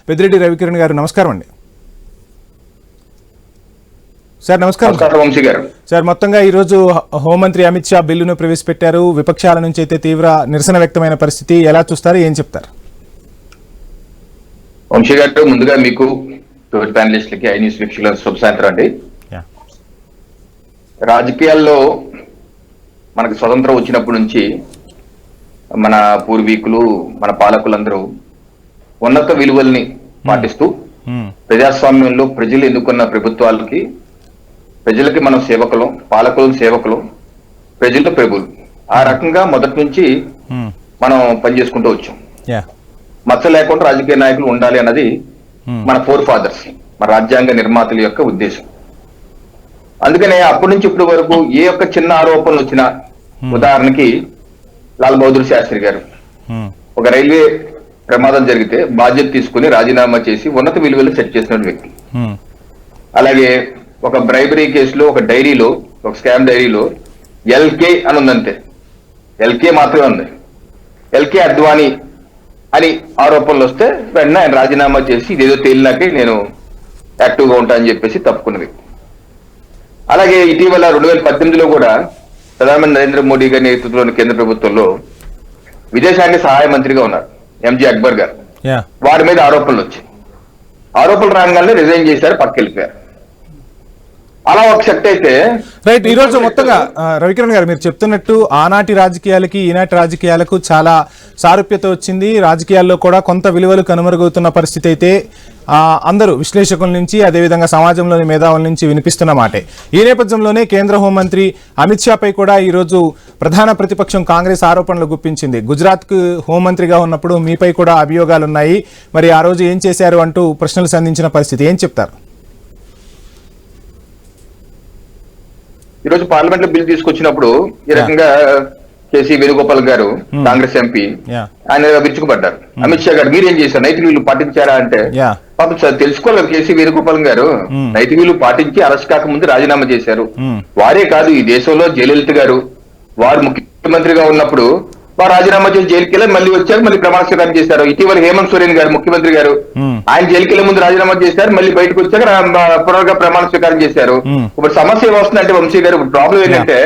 పెద్దిరెడ్డి రవికిరణ్ గారు నమస్కారం అండి. సార్ నమస్కారం సార్. మొత్తంగా ఈరోజు హోంమంత్రి అమిత్ షా బిల్లును ప్రవేశపెట్టారు. విపక్షాల నుంచి అయితే తీవ్ర నిరసన వ్యక్తమైన పరిస్థితి, ఎలా చూస్తారు, ఏం చెప్తారు? వంశీ గారు, ముందుగా మీకు ప్యానలిస్టులకి ఐ న్యూస్ వీక్షకుల శుభ సాయంత్రం అండి. రాజకీయాల్లో మనకు స్వతంత్రం వచ్చినప్పటి నుంచి మన పూర్వీకులు, మన పాలకులందరూ ఉన్నత విలువల్ని పాటిస్తూ ప్రజాస్వామ్యంలో ప్రజలు ఎన్నుకున్న ప్రభుత్వాలకి, ప్రజలకి మనం సేవకులం, పాలకులు సేవకులు, ప్రజలు ప్రభులు, ఆ రకంగా మొదటి నుంచి మనం పనిచేసుకుంటూ వచ్చాం. మచ్చ లేకుండా రాజకీయ నాయకులు ఉండాలి అన్నది మన ఫోర్ ఫాదర్స్, మన రాజ్యాంగ నిర్మాతల యొక్క ఉద్దేశం. అందుకనే అప్పటి నుంచి ఇప్పటి వరకు ఏ ఒక్క చిన్న ఆరోపణలు వచ్చినా, ఉదాహరణకి లాల్ బహదూర్ శాస్త్రి గారు ఒక రైల్వే ప్రమాదం జరిగితే బాధ్యత తీసుకుని రాజీనామా చేసి ఉన్నత విలువలు సెట్ చేసిన వ్యక్తి. అలాగే ఒక బ్రైబరీ కేసులో ఒక డైరీలో, ఒక స్కామ్ డైరీలో ఎల్కే అని ఉందంటే, ఎల్కే మాత్రమే ఉంది, ఎల్కే అద్వానీ అని ఆరోపణలు వస్తే వెంటనే ఆయన రాజీనామా చేసి ఇదేదో తేలినాకే నేను యాక్టివ్గా ఉంటా అని చెప్పేసి తప్పుకున్న వ్యక్తి. అలాగే ఇటీవల 2018లో కూడా ప్రధానమంత్రి నరేంద్ర మోడీ గారి నేతృత్వంలోని కేంద్ర ప్రభుత్వంలో విదేశాంగ సహాయ మంత్రిగా ఉన్నారు ఎంజే అక్బర్ గారు. వారి మీద ఆరోపణలు వచ్చాయి. ఆరోపణలు రాగానే రిజైన్ చేశారు, పక్కెళ్ళిపోయారు. అలా ఒక సెట్ అయితే రైట్. ఈ రోజు మొత్తంగా రవికిరణ్ గారు మీరు చెప్తున్నట్టు ఆనాటి రాజకీయాలకి ఈనాటి రాజకీయాలకు చాలా సారూప్యత వచ్చింది. రాజకీయాల్లో కూడా కొంత విలువలు కనుమరుగవుతున్న పరిస్థితి అయితే అందరూ విశ్లేషకుల నుంచి, అదేవిధంగా సమాజంలోని మేధావుల నుంచి వినిపిస్తున్న మాటే. ఈ నేపథ్యంలోనే కేంద్ర హోంమంత్రి అమిత్ షాపై కూడా ఈరోజు ప్రధాన ప్రతిపక్షం కాంగ్రెస్ ఆరోపణలు గుప్పించింది. గుజరాత్కు హోంమంత్రిగా ఉన్నప్పుడు మీపై కూడా అభియోగాలున్నాయి, మరి ఆ రోజు ఏం చేశారు అంటూ ప్రశ్నలు సంధించిన పరిస్థితి, ఏం చెప్తారు? ఈ రోజు పార్లమెంట్ లో బిల్ తీసుకొచ్చినప్పుడు ఈ రకంగా కేసీ వేణుగోపాల్ గారు, కాంగ్రెస్ ఎంపీ, ఆయన విరుచుకుపడ్డారు. అమిత్ షా గారు మీరేం చేశారు, నైతిక విలువలు పాటించారా అంటే, పాపం తెలుసుకోలేదు కేసీ వేణుగోపాల్ గారు నైతిక విలువలు పాటించి అరెస్ట్ కాకముందు రాజీనామా చేశారు. వారే కాదు, ఈ దేశంలో జయలలిత గారు వారు ముఖ్యమంత్రిగా ఉన్నప్పుడు వారు రాజీనామా చేసి జైలుకి వెళ్ళి మళ్ళీ వచ్చారు, మళ్ళీ ప్రమాణ స్వీకారం చేశారు. ఇటీవల హేమంత్ సోరెన్ గారు ముఖ్యమంత్రి గారు, ఆయన జైలుకి వెళ్ళే ముందు రాజీనామా చేశారు, మళ్ళీ బయటకు వచ్చాక పునరుగా ప్రమాణ స్వీకారం చేశారు. ఇప్పుడు సమస్య ఏమొస్తుందంటే వంశీ గారు, ప్రాబ్లం ఏంటంటే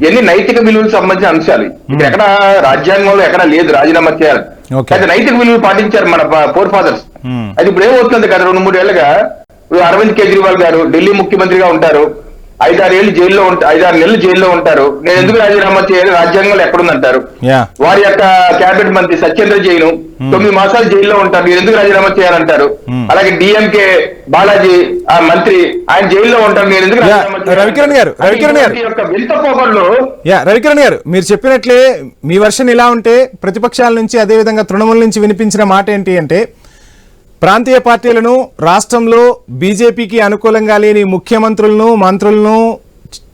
ఎన్ని నైతిక విలువలకు సంబంధించిన అంశాలు ఇక్కడ ఎక్కడ రాజ్యాంగంలో ఎక్కడ లేదు రాజీనామా చేయాలి. అయితే నైతిక విలువలు పాటించారు మన ఫోర్ ఫాదర్స్. అది ఇప్పుడు ఏమవుతుంది కదా, 2-3 ఏళ్లుగా అరవింద్ కేజ్రీవాల్ గారు ఢిల్లీ ముఖ్యమంత్రిగా ఉంటారు, 5-6 నెలలు జైల్లో ఉంటారు. నేను ఎందుకు రాజీనామా చేయాలి, రాజ్యాంగంలో ఎక్కడుందంటారు. వారి యొక్క కేబినెట్ మంత్రి సత్యేంద్ర జైన్ 9 మాసాలు జైల్లో ఉంటారు, నేను ఎందుకు రాజీనామా చేయాలంటారు. అలాగే డిఎంకే బాలాజీ ఆ మంత్రి, ఆయన జైల్లో ఉంటారు, నేను ఎందుకు రాజీనామా చేయాలి. రవికిరణ్ గారు మీరు చెప్పినట్లే మీ వర్షన్ ఇలా ఉంటే, ప్రతిపక్షాల నుంచి అదేవిధంగా తృణమూల నుంచి వినిపించిన మాట ఏంటి అంటే, ప్రాంతీయ పార్టీలను, రాష్ట్రంలో బీజేపీకి అనుకూలంగా లేని ముఖ్యమంత్రులను, మంత్రులను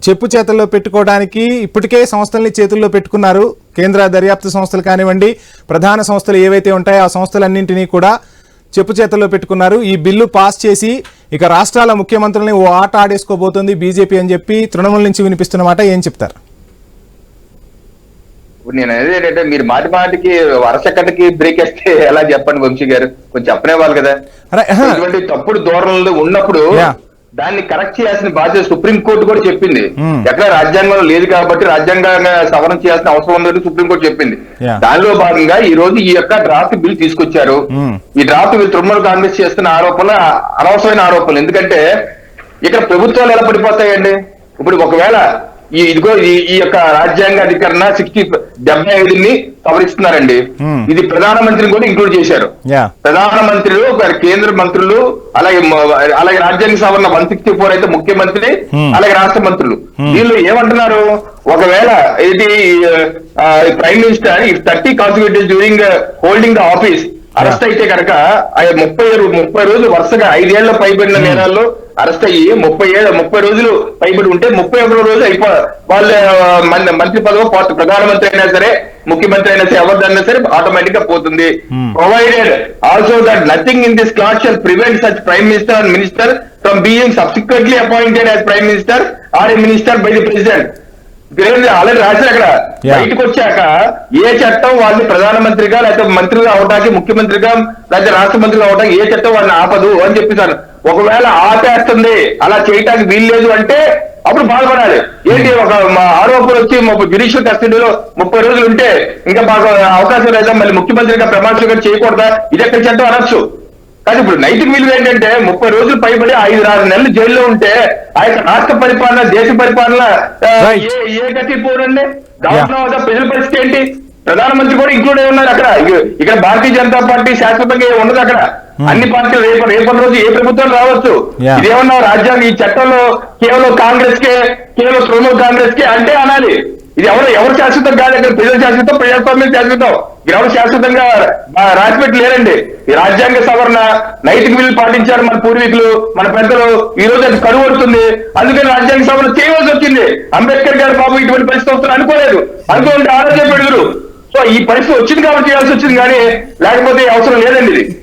చెప్పు చేతల్లో పెట్టుకోవడానికి ఇప్పటికే సంస్థల్ని చేతుల్లో పెట్టుకున్నారు. కేంద్ర దర్యాప్తు సంస్థలు కానివ్వండి, ప్రధాన సంస్థలు ఏవైతే ఉంటాయో ఆ సంస్థలన్నింటినీ కూడా చెప్పు చేతల్లో పెట్టుకున్నారు. ఈ బిల్లు పాస్ చేసి ఇక రాష్ట్రాల ముఖ్యమంత్రుల్ని ఓ ఆట ఆడేసుకోబోతుంది బీజేపీ అని చెప్పి తృణమూల నుంచి వినిపిస్తున్న మాట, ఏం చెప్తారు? నేను అనేది ఏంటంటే, మీరు మాటికి వరసెక్కడికి బ్రేక్ వేస్తే ఎలా చెప్పండి వంశీ గారు, కొంచెం చెప్పనేవాళ్ళు కదా. ఇటువంటి తప్పుడు ధోరణులు ఉన్నప్పుడు దాన్ని కరెక్ట్ చేయాల్సిన బాధ్యత సుప్రీంకోర్టు కూడా చెప్పింది. ఎక్కడ రాజ్యాంగంలో లేదు కాబట్టి రాజ్యాంగంగా సవరణ చేయాల్సిన అవసరం ఉందని సుప్రీంకోర్టు చెప్పింది. దానిలో భాగంగా ఈ రోజు ఈ యొక్క డ్రాఫ్ట్ బిల్ తీసుకొచ్చారు. ఈ డ్రాఫ్ట్ బిల్ తృణమూల కాంగ్రెస్ చేస్తున్న ఆరోపణలు అనవసరమైన ఆరోపణలు. ఎందుకంటే ఇక్కడ ప్రభుత్వాలు ఎలా పడిపోతాయండి. ఇప్పుడు ఒకవేళ ఈ యొక్క రాజ్యాంగ అధికరణ 75ని సవరిస్తున్నారండి. ఇది ప్రధానమంత్రిని కూడా ఇంక్లూడ్ చేశారు. ప్రధానమంత్రులు, కేంద్ర మంత్రులు, అలాగే రాజ్యాంగ సవరణ 164 అయితే ముఖ్యమంత్రి, అలాగే రాష్ట్ర మంత్రులు. వీళ్ళు ఏమంటున్నారు, ఒకవేళ ఇది prime minister 30 consecutive during holding the office arrest అయితే కనుక 30 రోజులు వరుసగా 5 ఏళ్ల పైబడిన నేరాల్లో అరెస్ట్ అయ్యి 30 రోజులు పైబడి ఉంటే 31వ రోజు వాళ్ళ మంత్రి పదవి పోతుంది. ప్రధానమంత్రి అయినా సరే, ముఖ్యమంత్రి అయినా సరే, ఎవరిదైనా సరే ఆటోమేటిక్ గా పోతుంది. Provided also that nothing in this class shall prevent such prime minister and minister from being subsequently appointed as prime minister or A minister by the president. Already రాశారు అక్కడ. Yeah. బయటకు వచ్చాక ఏ చట్టం వాళ్ళని ప్రధానమంత్రిగా లేకపోతే మంత్రిగా అవడానికి, ముఖ్యమంత్రిగా లేకపోతే రాష్ట్ర మంత్రిగా అవడానికి ఏ చట్టం వాళ్ళని ఆపదు అని చెప్పేసాను. ఒకవేళ ఆపేస్తుంది, అలా చేయటానికి వీల్లేదు అంటే అప్పుడు బాధపడాలి. ఏంటి ఒక ఆరోపణ వచ్చి జ్యుడిషియల్ కస్టడీలో 30 రోజులు ఉంటే ఇంకా మాకు అవకాశం లేదా, మళ్ళీ ముఖ్యమంత్రిగా ప్రమాణ స్వీకారం చేయకూడదా, ఇది ఎక్కడ చట్టం అనొచ్చు. కానీ ఇప్పుడు నైతిక విలువ ఏంటంటే 30 రోజులు పైబడి 5-6 నెలలు జైల్లో ఉంటే ఆ యొక్క రాష్ట్ర పరిపాలన, దేశ పరిపాలన Right. ఏ గతి పోరండి. దాంట్లో ప్రజల పరిస్థితి ఏంటి? ప్రధానమంత్రి కూడా ఇంక్లూడ్ అయి ఉన్నారు అక్కడ. ఇక్కడ భారతీయ జనతా పార్టీ శాశ్వతంగా ఉండదు అక్కడ. అన్ని పార్టీలు రేపటి రోజు ఏ ప్రభుత్వం రావచ్చు. Yeah. ఇదేమన్నా రాజ్యాంగం ఈ చట్టంలో కేవలం కాంగ్రెస్ కే, కేవలం తృణమూల్ కాంగ్రెస్ కే అంటే అనాలి. ఇది ఎవరు శాశ్వతం కాదు. ఇక్కడ ప్రజల శాశ్వతం, ప్రజాస్వామ్యం శాశ్వతం. ఎవరు శాశ్వతంగా రాసిపెట్టి లేరండి. ఈ రాజ్యాంగ సవరణ, నైతిక విలువలు పాటించారు మన పూర్వీకులు, మన పెద్దలు. ఈ రోజు అది కరువు వస్తుంది. అందుకని రాజ్యాంగ సవరణ చేయవలసి వచ్చింది. అంబేద్కర్ గారు బాబు ఇటువంటి పరిస్థితి వస్తుంది అనుకోలేదు. అనుకోండి ఆలోచన పెడుతురు. సో ఈ పరిస్థితి వచ్చింది కాబట్టి చేయాల్సి వచ్చింది, కానీ లేకపోతే అవసరం లేదండి ఇది.